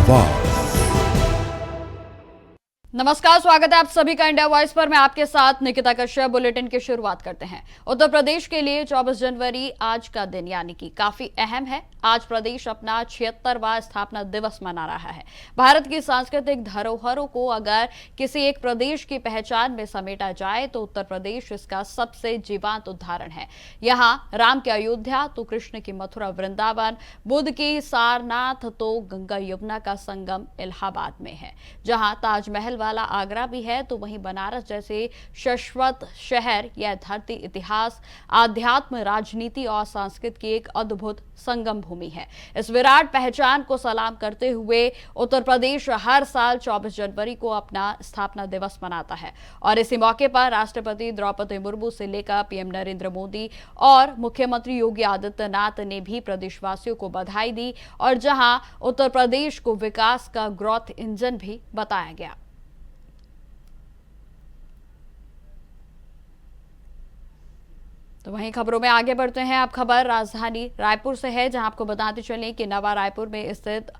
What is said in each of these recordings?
आवाज। नमस्कार, स्वागत है आप सभी का इंडिया वॉइस पर। मैं आपके साथ निकिता कश्यप। बुलेटिन की शुरुआत करते हैं। उत्तर प्रदेश के लिए 24 जनवरी आज का दिन यानी कि काफी अहम है। आज प्रदेश अपना 76वां स्थापना दिवस मना रहा है। भारत की सांस्कृतिक धरोहरों को अगर किसी एक प्रदेश की पहचान में समेटा जाए तो उत्तर प्रदेश इसका सबसे जीवंत उदाहरण है। यहाँ राम की अयोध्या तो कृष्ण की मथुरा वृंदावन, बुद्ध की सारनाथ तो गंगा यमुना का संगम इलाहाबाद में है। जहां ताजमहल वाला आगरा भी है तो वहीं बनारस जैसे शाश्वत शहर यह धरती इतिहास, आध्यात्म, राजनीति और संस्कृति की एक अद्भुत संगम भूमि है। इस विराट पहचान को सलाम करते हुए उत्तर प्रदेश हर साल 24 जनवरी को अपना स्थापना दिवस मनाता है और इसी मौके पर राष्ट्रपति द्रौपदी मुर्मू से लेकर पीएम नरेंद्र मोदी और मुख्यमंत्री योगी आदित्यनाथ ने भी प्रदेशवासियों को बधाई दी और जहां उत्तर प्रदेश को विकास का ग्रोथ इंजन भी बताया गया। तो वहीं खबरों में आगे बढ़ते हैं। अब खबर राजधानी रायपुर से है, जहां आपको बताते चलें कि नवा रायपुर में स्थित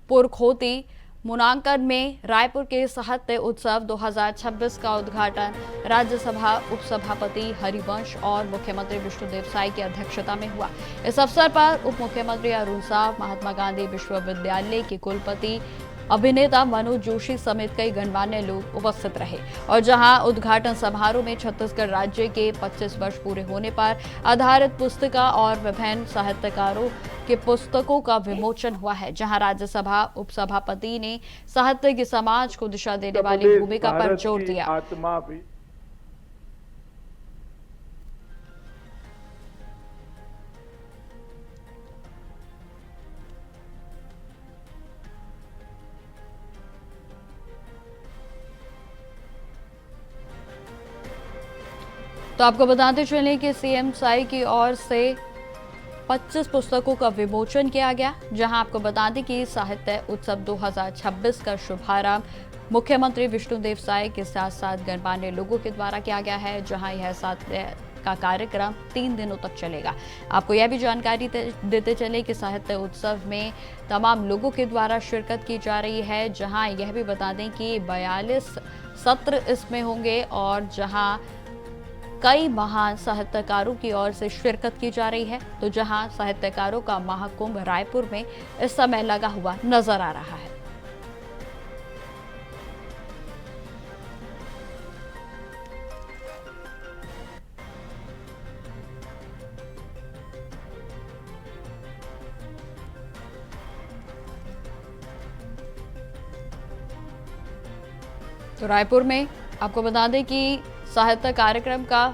पुरखोती मूल्यांकन में रायपुर के साहित्य उत्सव 2026 का उद्घाटन राज्यसभा उपसभापति हरिवंश और मुख्यमंत्री विष्णुदेव साय की अध्यक्षता में हुआ। इस अवसर पर उप मुख्यमंत्री अरुण साव, महात्मा गांधी विश्वविद्यालय के कुलपति अभिनेता मनोज जोशी समेत कई गणमान्य लोग उपस्थित रहे और जहां उद्घाटन समारोह में छत्तीसगढ़ राज्य के 25 वर्ष पूरे होने पर आधारित पुस्तिका और विभिन्न साहित्यकारों के पुस्तकों का विमोचन हुआ है। जहां राज्यसभा उपसभापति ने साहित्य की समाज को दिशा देने वाली भूमिका पर जोर दिया। तो आपको बताते चलें कि सीएम साई की ओर से 25 पुस्तकों का विमोचन किया गया। जहां आपको बता दें कि साहित्य उत्सव 2026 का शुभारंभ मुख्यमंत्री विष्णुदेव साय के साथ साथ गणमान्य लोगों के द्वारा किया गया है। जहां यह साहित्य का कार्यक्रम 3 दिनों तक चलेगा। आपको यह भी जानकारी देते चले कि साहित्य उत्सव में तमाम लोगों के द्वारा शिरकत की जा रही है। जहां यह भी बता दें कि 42 सत्र इसमें होंगे और जहां कई महान साहित्यकारों की ओर से शिरकत की जा रही है। तो जहां साहित्यकारों का महाकुंभ रायपुर में इस समय लगा हुआ नजर आ रहा है। तो रायपुर में आपको बता दें कि साहित्य कार्यक्रम का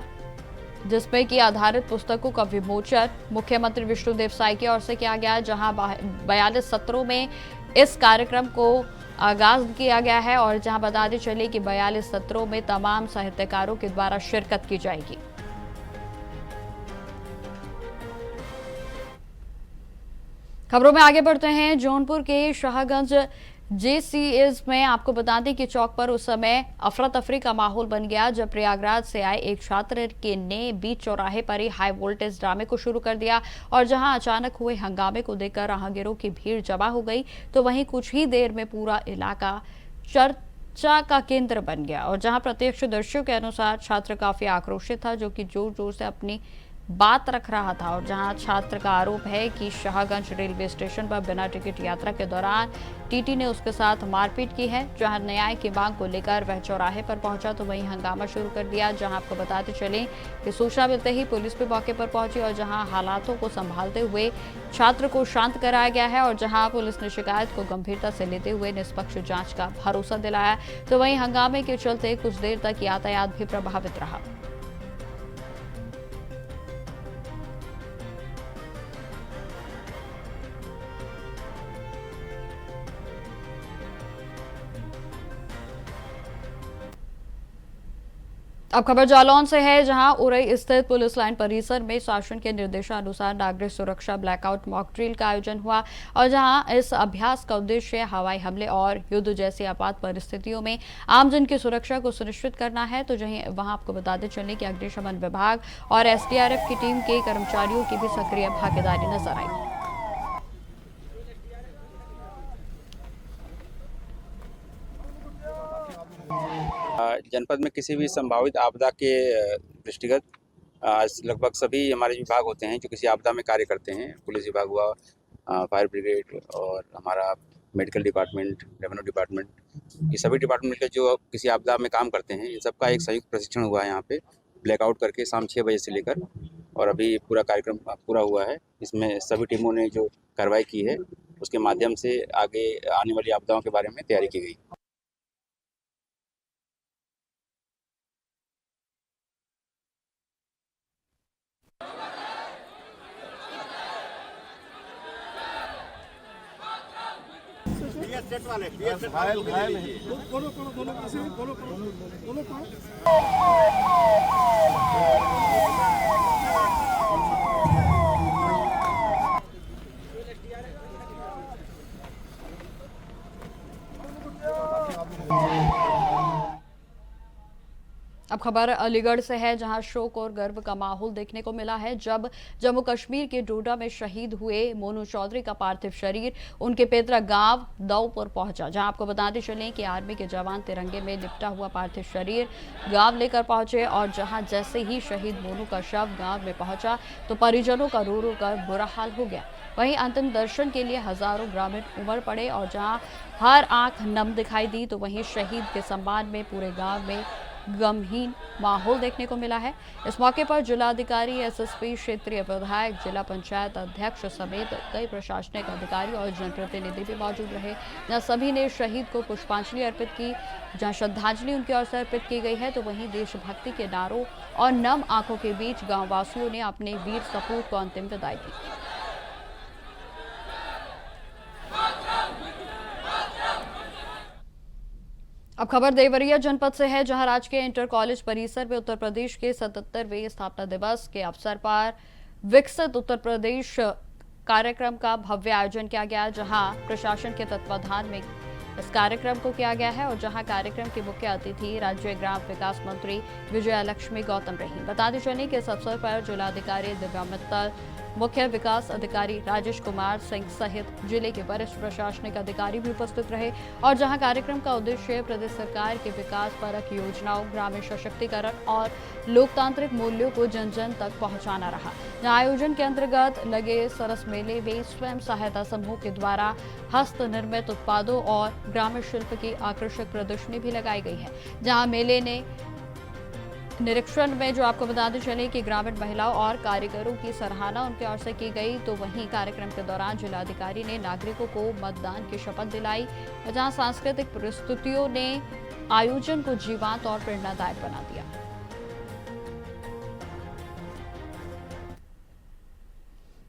जिसमें कि आधारित पुस्तकों का विमोचन मुख्यमंत्री विष्णुदेव साय की ओर से किया गया। जहां 42 सत्रों में इस कार्यक्रम को आगाज किया गया है और जहां बताते चले कि 42 सत्रों में तमाम साहित्यकारों के द्वारा शिरकत की जाएगी। खबरों में आगे बढ़ते हैं। जौनपुर के शाहगंज जेसीएस में आपको बता दें कि चौक पर उस समय अफरा तफरी का माहौल बन गया जब प्रयागराज से आए एक छात्र ने बीच चौराहे पर ही हाई वोल्टेज ड्रामे को शुरू कर दिया और जहां अचानक हुए हंगामे को देखकर राहगीरों की भीड़ जमा हो गई तो वहीं कुछ ही देर में पूरा इलाका चर्चा का केंद्र बन गया और जहां प्रत्यक्षदर्शियों के अनुसार छात्र काफी आक्रोशित था, जो कि जोर जोर से अपनी बात रख रहा था। और जहां छात्र का आरोप है कि शाहगंज रेलवे स्टेशन पर बिना टिकट यात्रा के दौरान टीटी ने उसके साथ मारपीट की है। जहां न्याय की मांग को लेकर वह चौराहे पर पहुंचा तो वहीं हंगामा शुरू कर दिया। जहां आपको बताते चलें कि सूचना मिलते ही पुलिस भी मौके पर पहुंची और जहां हालातों को संभालते हुए छात्र को शांत कराया गया है और जहां पुलिस ने शिकायत को गंभीरता से लेते हुए निष्पक्ष जांच का भरोसा दिलाया तो वहीं हंगामे के चलते कुछ देर तक यातायात भी प्रभावित रहा। अब खबर जालौन से है, जहां उरई स्थित पुलिस लाइन परिसर में शासन के निर्देशानुसार नागरिक सुरक्षा ब्लैकआउट मॉक ड्रिल का आयोजन हुआ और जहां इस अभ्यास का उद्देश्य हवाई हमले और युद्ध जैसी आपात परिस्थितियों में आमजन की सुरक्षा को सुनिश्चित करना है। तो वहां आपको बताते चलें कि अग्निशमन विभाग और एसडीआरएफ की टीम के कर्मचारियों की भी सक्रिय भागीदारी नजर आई। जनपद में किसी भी संभावित आपदा के दृष्टिगत आज लगभग सभी हमारे विभाग होते हैं जो किसी आपदा में कार्य करते हैं। पुलिस विभाग हुआ, फायर ब्रिगेड और हमारा मेडिकल डिपार्टमेंट, रेवेन्यू डिपार्टमेंट, ये सभी डिपार्टमेंट के जो किसी आपदा में काम करते हैं, इन सबका एक संयुक्त प्रशिक्षण हुआ है यहाँ पे ब्लैकआउट करके शाम 6 बजे से लेकर, और अभी पूरा कार्यक्रम पूरा हुआ है। इसमें सभी टीमों ने जो कार्रवाई की है उसके माध्यम से आगे आने वाली आपदाओं के बारे में तैयारी की गई। घायल है दोनों अब खबर अलीगढ़ से है, जहां शोक और गर्व का माहौल देखने को मिला है जब जम्मू कश्मीर के डोडा में शहीद हुए मोनू चौधरी का पार्थिव शरीर उनके पैतृक गांव दाऊपुर पहुंचा। जहां आपको बताते चलें कि आर्मी के जवान तिरंगे में लिपटा हुआ पार्थिव शरीर गांव लेकर पहुंचे, और जहां जैसे ही शहीद मोनू का शव गांव में पहुंचा तो परिजनों का रो रो कर बुरा हाल हो गया। वहीं अंतिम दर्शन के लिए हजारों ग्रामीण उमड़ पड़े, और जहां हर आंख नम दिखाई दी तो वहीं शहीद के सम्मान में पूरे गांव में गमहीन माहौल देखने को मिला है। इस मौके पर जिलाधिकारी, एसएसपी, क्षेत्रीय विधायक, जिला पंचायत अध्यक्ष समेत कई प्रशासनिक अधिकारी और जनप्रतिनिधि भी मौजूद रहे, जहां सभी ने शहीद को पुष्पांजलि अर्पित की। जहां श्रद्धांजलि उनकी ओर से अर्पित की गई है तो वहीं देशभक्ति के नारों और नम आंखों के बीच गांव वासियों ने अपने वीर सपूत को अंतिम विदाई दी। अब खबर देवरिया जनपद से है, जहां राजकीय इंटर कॉलेज परिसर में उत्तर प्रदेश के 77वें स्थापना दिवस के अवसर पर विकसित उत्तर प्रदेश कार्यक्रम का भव्य आयोजन किया गया, जहां प्रशासन के तत्वाधान में इस कार्यक्रम को किया गया है, और जहां कार्यक्रम की मुख्य अतिथि राज्य ग्राम विकास मंत्री विजयलक्ष्मी गौतम रही। बताते चलें कि इस अवसर पर जिलाधिकारी दिव्या मित्तल, मुख्य विकास अधिकारी राजेश कुमार सिंह सहित जिले के वरिष्ठ प्रशासनिक अधिकारी भी उपस्थित रहे, और जहां कार्यक्रम का उद्देश्य प्रदेश सरकार के विकास परक योजनाओं, ग्रामीण सशक्तिकरण और लोकतांत्रिक मूल्यों को जन जन तक पहुंचाना रहा। जहां आयोजन के अंतर्गत लगे सरस मेले में स्वयं सहायता समूह के द्वारा हस्त निर्मित उत्पादों और ग्रामीण शिल्प की आकर्षक प्रदर्शनी भी लगाई गई है। जहां मेले ने निरीक्षण में जो आपको बताते चले कि ग्रामीण महिलाओं और कारीगरों की सराहना उनकी ओर से की गई, तो वहीं कार्यक्रम के दौरान जिलाधिकारी ने नागरिकों को मतदान की शपथ दिलाई, जहां सांस्कृतिक प्रस्तुतियों ने आयोजन को जीवंत और प्रेरणादायक बना दिया।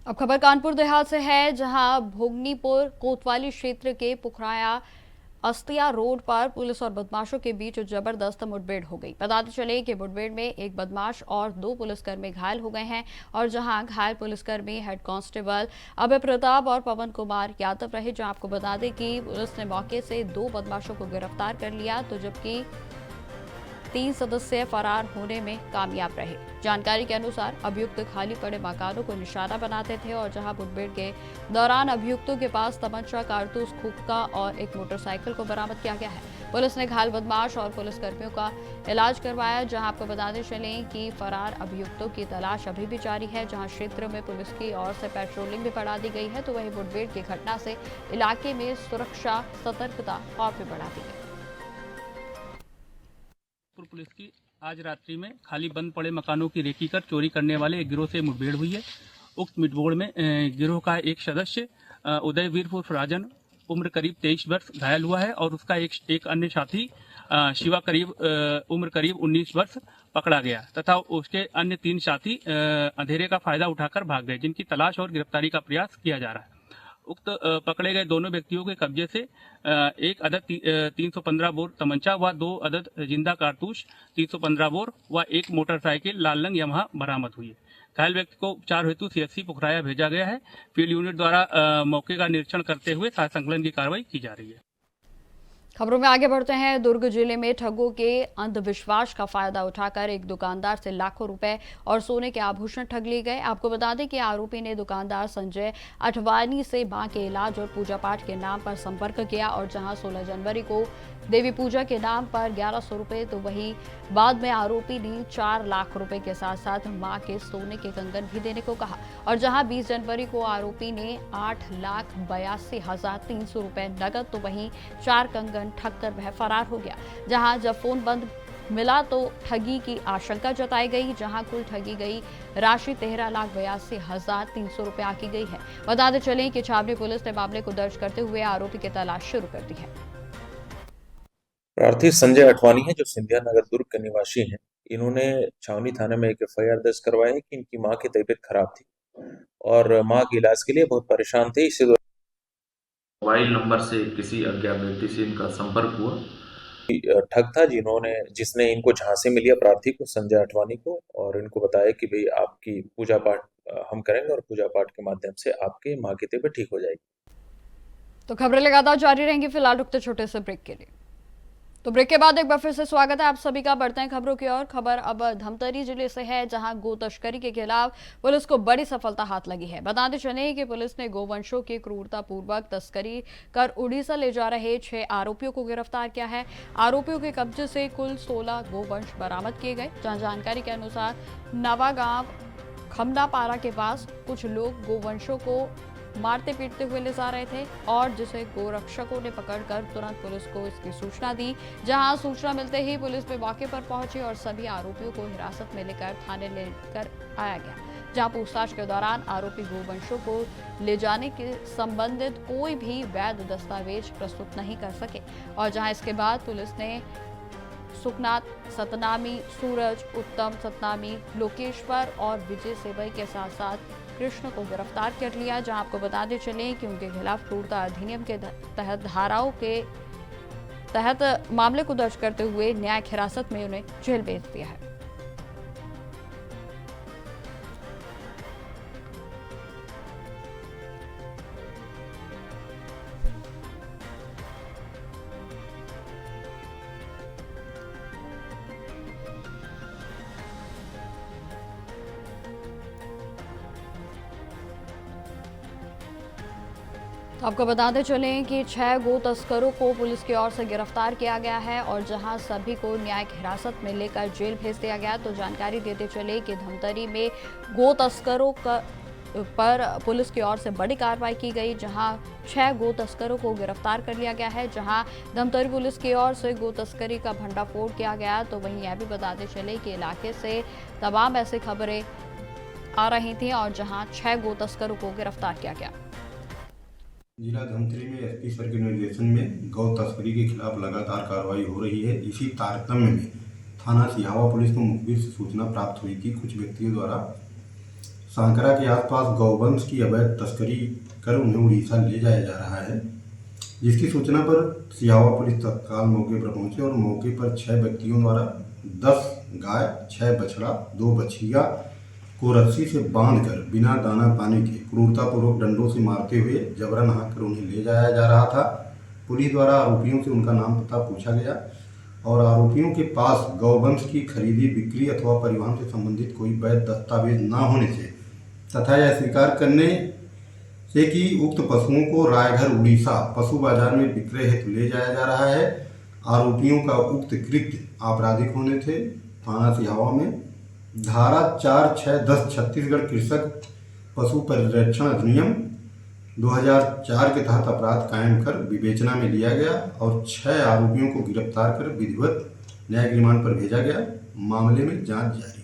अब खबर कानपुर देहात से है, जहां भोगनीपुर कोतवाली क्षेत्र के पुखराया अस्तिया रोड पर पुलिस और बदमाशों के बीच जबरदस्त मुठभेड़ हो गई। बताते चले कि मुठभेड़ में एक बदमाश और 2 पुलिसकर्मी घायल हो गए हैं, और जहां घायल पुलिसकर्मी हेड कांस्टेबल अभय प्रताप और पवन कुमार यादव रहे। जहां आपको बता दें कि पुलिस ने मौके से 2 बदमाशों को गिरफ्तार कर लिया, तो जबकि 3 सदस्य फरार होने में कामयाब रहे। जानकारी के अनुसार अभियुक्त खाली पड़े मकानों को निशाना बनाते थे, और जहां मुठभेड़ के दौरान अभियुक्तों के पास तमंचा, कारतूस, हुक्का और एक मोटरसाइकिल को बरामद किया गया है। पुलिस ने घायल बदमाश और पुलिसकर्मियों का इलाज करवाया। जहां आपको बताते चलें कि फरार अभियुक्तों की तलाश अभी भी जारी है, जहां क्षेत्र में पुलिस की ओर से पेट्रोलिंग भी बढ़ा दी गई है, तो वहीं मुठभेड़ की घटना से इलाके में सुरक्षा, सतर्कता और भी बढ़ा दी गई। पुलिस की आज रात्रि में खाली बंद पड़े मकानों की रेकी कर चोरी करने वाले एक गिरोह से मुठभेड़ हुई है। उक्त मुठभेड़ में गिरोह का एक सदस्य उदयवीर उर्फ राजन उम्र करीब 23 वर्ष घायल हुआ है, और उसका एक अन्य साथी शिवा उम्र करीब 19 वर्ष पकड़ा गया, तथा उसके अन्य 3 साथी अंधेरे का फायदा उठाकर भाग गए, जिनकी तलाश और गिरफ्तारी का प्रयास किया जा रहा है। उक्त पकड़े गए दोनों व्यक्तियों के कब्जे से एक अदद 315 बोर तमंचा व 2 अदद जिंदा कारतूस 315 बोर व एक मोटरसाइकिल लाल रंग यमहा बरामद हुई है। घायल व्यक्ति को उपचार हेतु सीएचसी पुखराया भेजा गया है। फील्ड यूनिट द्वारा मौके का निरीक्षण करते हुए साथ संकलन की कार्रवाई की जा रही है। खबरों में आगे बढ़ते हैं। दुर्ग जिले में ठगों के अंधविश्वास का फायदा उठाकर एक दुकानदार से लाखों रुपए और सोने के आभूषण ठग लिए गए। आपको बता दें कि आरोपी ने दुकानदार संजय अठवानी से मां के इलाज और पूजा पाठ के नाम पर संपर्क किया और जहां 16 जनवरी को देवी पूजा के नाम पर 1100 रुपए तो वहीं बाद में आरोपी ने 4 लाख रुपए के साथ साथ मां के सोने के कंगन भी देने को कहा और जहां 20 जनवरी को आरोपी ने 8,82,300 रुपए नगद तो वहीं 4 कंगन ठग कर वह फरार हो गया। जहां जब फोन बंद मिला तो ठगी की आशंका जताई गई, जहां कुल ठगी गई राशि 13,82,300 रुपए आकी गई है। बताते चलें कि छावनी पुलिस ने मामले को दर्ज करते हुए आरोपी की तलाश शुरू कर दी है। प्रार्थी संजय अठवानी है जो सिंधिया नगर दुर्ग के निवासी हैं। इन्होंने छावनी थाने में एक एफआईआर दर्ज करवाया है कि इनकी मां की तबीयत खराब थी और मां के इलाज के लिए बहुत परेशान थे। इसी मोबाइल नंबर से किसी अज्ञात व्यक्ति से इनका संपर्क हुआ। ठग था जिसने इनको झांसे में लिया प्रार्थी को, संजय अठवानी को, और इनको बताया कि भाई आपकी पूजा पाठ हम करेंगे और पूजा पाठ के माध्यम से आपकी मां की तबीयत ठीक हो जाएगी। तो खबरें लगातार जारी रहेंगी। फिलहाल रुकते छोटे से ब्रेक के लिए। तो ब्रेक के बाद एक बार फिर से स्वागत है आप सभी का। बढ़ते हैं खबरों की ओर। खबर अब धमतरी जिले से है, जहां गो तस्करी के खिलाफ पुलिस को बड़ी सफलता हाथ लगी है। बताते चले कि पुलिस ने गोवंशों की क्रूरतापूर्वक तस्करी कर उड़ीसा ले जा रहे 6 आरोपियों को गिरफ्तार किया है। आरोपियों के कब्जे से कुल 16 गोवंश बरामद किए गए। जहां जानकारी के अनुसार नवागांव खमनापारा के पास कुछ लोग गोवंशों को मारते पीटते हुए ले जा रहे थे और जिसे गोरक्षकों ने पकड़कर तुरंत पुलिस को इसकी सूचना दी। जहां सूचना मिलते ही पुलिस पे मौके पर पहुंची और सभी आरोपियों को हिरासत में लेकर थाने लेकर आया गया। जहां पूछताछ के दौरान आरोपी गोवंशों को ले जाने के संबंधित कोई भी वैध दस्तावेज प्रस्तुत नहीं कर सके और जहां इसके बाद पुलिस ने सुखनाथ सतनामी, सूरज, उत्तम सतनामी, लोकेश्वर और विजय सेवई के साथ साथ कृष्ण को गिरफ्तार कर लिया। जहां आपको बताते चले कि उनके खिलाफ क्रूरता अधिनियम के तहत धाराओं के तहत मामले को दर्ज करते हुए न्यायिक हिरासत में उन्हें जेल भेज दिया है। आपको बताते चलें कि 6 गो तस्करों को पुलिस की ओर से गिरफ्तार किया गया है और जहां सभी को न्यायिक हिरासत में लेकर जेल भेज दिया गया। तो जानकारी देते चले कि धमतरी में गो तस्करों पर पुलिस की ओर से बड़ी कार्रवाई की गई, जहां 6 गो तस्करों को गिरफ्तार कर लिया गया है। जहां धमतरी पुलिस की ओर से गो तस्करी का भंडाफोड़ किया गया। तो वहीं यह भी बताते चले कि इलाके से तमाम ऐसी खबरें आ रही थी और जहां 6 गो तस्करों को गिरफ्तार किया गया। जिला धमतरी में एसपी सर के निर्देशन में गौ तस्करी के खिलाफ लगातार कार्रवाई हो रही है। इसी तारतम्य में थाना सिहावा पुलिस को मुखबिर से सूचना प्राप्त हुई कि कुछ व्यक्तियों द्वारा सांकरा के आसपास गौवंश की अवैध तस्करी कर उन्हें उड़ीसा ले जाया जा रहा है। जिसकी सूचना पर सिहावा पुलिस तत्काल मौके पर पहुंचे और मौके पर 6 व्यक्तियों द्वारा 10 गाय, 6 बछड़ा, 2 बछिया को रस्सी से बांधकर बिना दाना पानी के क्रूरतापूर्वक डंडों से मारते हुए जबरन हाकर उन्हें ले जाया जा रहा था। पुलिस द्वारा आरोपियों से उनका नाम पता पूछा गया और आरोपियों के पास गौवंश की खरीदी, बिक्री अथवा परिवहन से संबंधित कोई वैध दस्तावेज न होने से तथा यह स्वीकार करने से कि उक्त पशुओं को रायघर उड़ीसा पशु बाजार में विक्रय हेतु ले जाया जा रहा है। आरोपियों का उक्त कृत्य आपराधिक होने से थाना सिहावा में धारा 4, 6, 10 छत्तीसगढ़ कृषक पशु परिरक्षण अधिनियम 2004 के तहत अपराध कायम कर विवेचना में लिया गया और 6 आरोपियों को गिरफ्तार कर विधिवत न्यायिक रिमांड पर भेजा गया। मामले में जांच जारी है।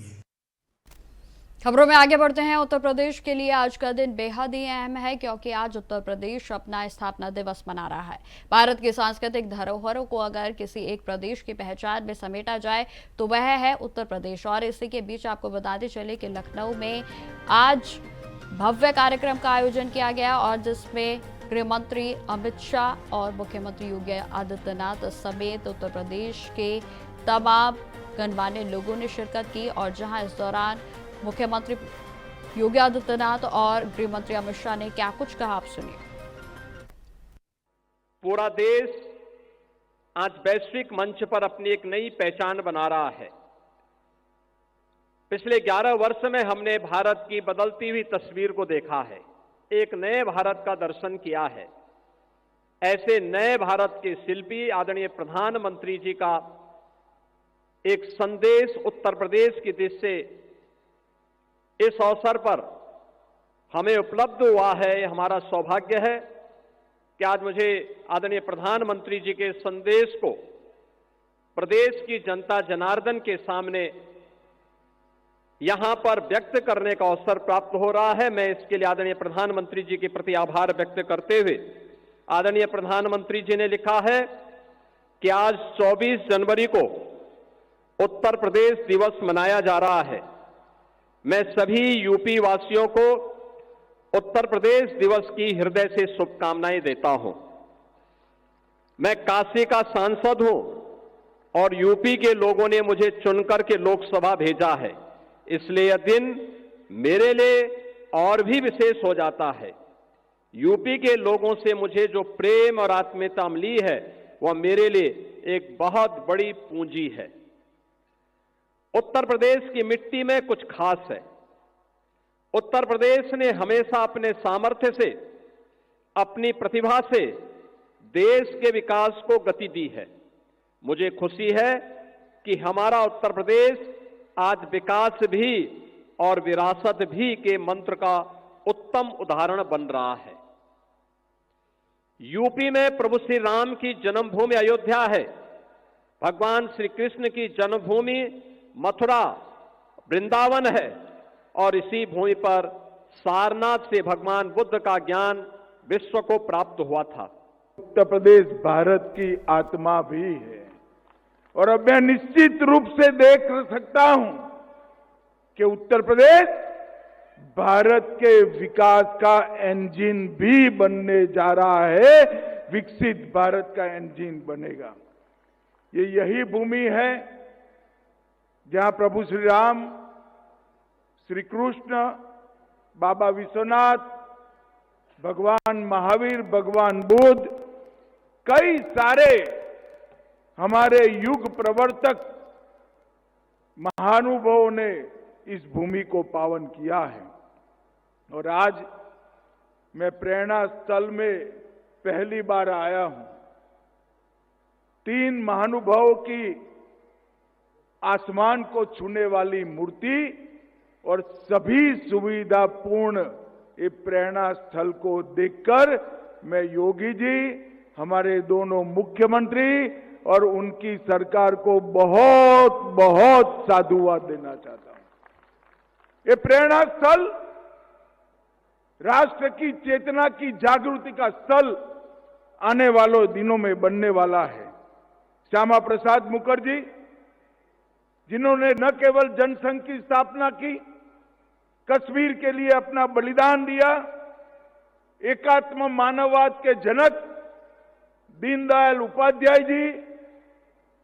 खबरों में आगे बढ़ते हैं। उत्तर प्रदेश के लिए आज का दिन बेहद ही अहम है क्योंकि आज उत्तर प्रदेश अपना स्थापना दिवस मना रहा है। भारत की सांस्कृतिक धरोहरों को अगर किसी एक प्रदेश की पहचान में समेटा जाए तो वह है उत्तर प्रदेश। और इसी के बीच आपको बताते चले कि लखनऊ में आज भव्य कार्यक्रम का आयोजन किया गया और जिसमें गृह मंत्री अमित शाह और मुख्यमंत्री योगी आदित्यनाथ समेत उत्तर प्रदेश के तमाम गणमान्य लोगों ने शिरकत की। और जहां इस दौरान मुख्यमंत्री योगी आदित्यनाथ और गृह मंत्री अमित शाह ने क्या कुछ कहा, आप सुनिए। पूरा देश आज वैश्विक मंच पर अपनी एक नई पहचान बना रहा है। पिछले 11 वर्ष में हमने भारत की बदलती हुई तस्वीर को देखा है, एक नए भारत का दर्शन किया है। ऐसे नए भारत के शिल्पी आदरणीय प्रधानमंत्री जी का एक संदेश उत्तर प्रदेश की दिशा से इस अवसर पर हमें उपलब्ध हुआ है। हमारा सौभाग्य है कि आज मुझे आदरणीय प्रधानमंत्री जी के संदेश को प्रदेश की जनता जनार्दन के सामने यहां पर व्यक्त करने का अवसर प्राप्त हो रहा है। मैं इसके लिए आदरणीय प्रधानमंत्री जी के प्रति आभार व्यक्त करते हुए, आदरणीय प्रधानमंत्री जी ने लिखा है कि आज 24 जनवरी को उत्तर प्रदेश दिवस मनाया जा रहा है। मैं सभी यूपी वासियों को उत्तर प्रदेश दिवस की हृदय से शुभकामनाएं देता हूं। मैं काशी का सांसद हूं और यूपी के लोगों ने मुझे चुनकर के लोकसभा भेजा है, इसलिए यह दिन मेरे लिए और भी विशेष हो जाता है। यूपी के लोगों से मुझे जो प्रेम और आत्मीयता मिली है वह मेरे लिए एक बहुत बड़ी पूंजी है। उत्तर प्रदेश की मिट्टी में कुछ खास है। उत्तर प्रदेश ने हमेशा अपने सामर्थ्य से, अपनी प्रतिभा से देश के विकास को गति दी है। मुझे खुशी है कि हमारा उत्तर प्रदेश आज विकास भी और विरासत भी के मंत्र का उत्तम उदाहरण बन रहा है। यूपी में प्रभु श्री राम की जन्मभूमि अयोध्या है। भगवान श्री कृष्ण की जन्मभूमि मथुरा वृंदावन है और इसी भूमि पर सारनाथ से भगवान बुद्ध का ज्ञान विश्व को प्राप्त हुआ था। उत्तर प्रदेश भारत की आत्मा भी है और अब मैं निश्चित रूप से देख सकता हूं कि उत्तर प्रदेश भारत के विकास का इंजन भी बनने जा रहा है, विकसित भारत का इंजन बनेगा। ये यही भूमि है जहां प्रभु श्री राम, श्री कृष्ण, बाबा विश्वनाथ, भगवान महावीर, भगवान बुद्ध, कई सारे हमारे युग प्रवर्तक महानुभावों ने इस भूमि को पावन किया है। और आज मैं प्रेरणा स्थल में पहली बार आया हूं। 3 महानुभावों की आसमान को छूने वाली मूर्ति और सभी सुविधापूर्ण ये प्रेरणा स्थल को देखकर मैं योगी जी, हमारे दोनों मुख्यमंत्री और उनकी सरकार को बहुत बहुत साधुवाद देना चाहता हूं। ये प्रेरणा स्थल राष्ट्र की चेतना की जागृति का स्थल आने वालों दिनों में बनने वाला है। श्यामा प्रसाद मुखर्जी, जिन्होंने न केवल जनसंघ की स्थापना की, कश्मीर के लिए अपना बलिदान दिया, एकात्म मानववाद के जनक दीनदयाल उपाध्याय जी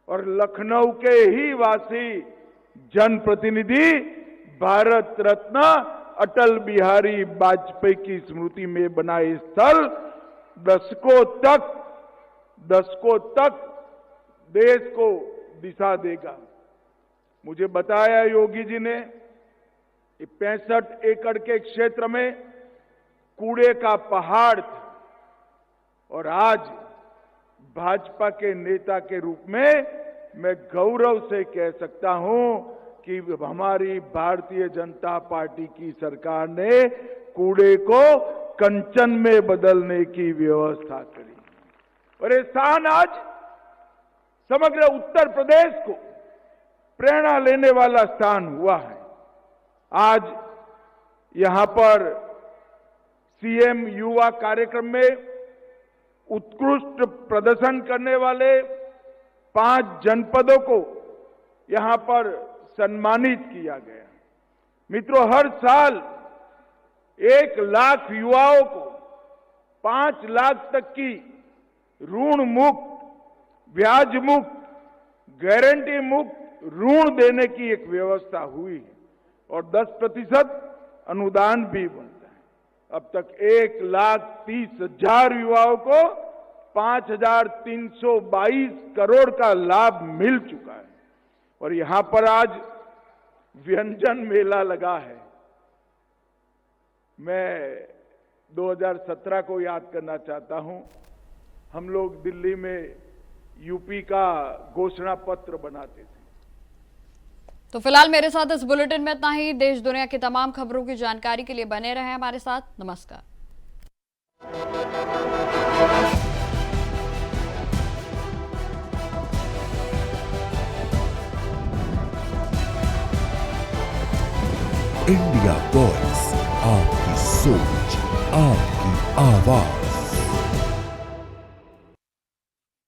और लखनऊ के ही वासी जनप्रतिनिधि भारत रत्न अटल बिहारी वाजपेयी की स्मृति में बना ये स्थल दशकों तक देश को दिशा देगा। मुझे बताया योगी जी ने 65 एकड़ के क्षेत्र में कूड़े का पहाड़ था और आज भाजपा के नेता के रूप में मैं गौरव से कह सकता हूं कि हमारी भारतीय जनता पार्टी की सरकार ने कूड़े को कंचन में बदलने की व्यवस्था करी और ये स्थान आज समग्र उत्तर प्रदेश को प्रेरणा लेने वाला स्थान हुआ है। आज यहां पर सीएम युवा कार्यक्रम में उत्कृष्ट प्रदर्शन करने वाले 5 जनपदों को यहां पर सम्मानित किया गया। मित्रों, हर साल 1 लाख युवाओं को 5 लाख तक की ऋण मुक्त, ब्याज मुक्त, गारंटी मुक्त ऋण देने की एक व्यवस्था हुई है और 10% अनुदान भी बनता है। अब तक 1,30,000 युवाओं को 5,322 करोड़ का लाभ मिल चुका है और यहां पर आज व्यंजन मेला लगा है। मैं 2017 को याद करना चाहता हूं। हम लोग दिल्ली में यूपी का घोषणा पत्र बनाते थे। तो फिलहाल मेरे साथ इस बुलेटिन में इतना ही। देश दुनिया की तमाम खबरों की जानकारी के लिए बने रहें हमारे साथ। नमस्कार। इंडिया वॉइस, आपकी सोच, आपकी आवाज।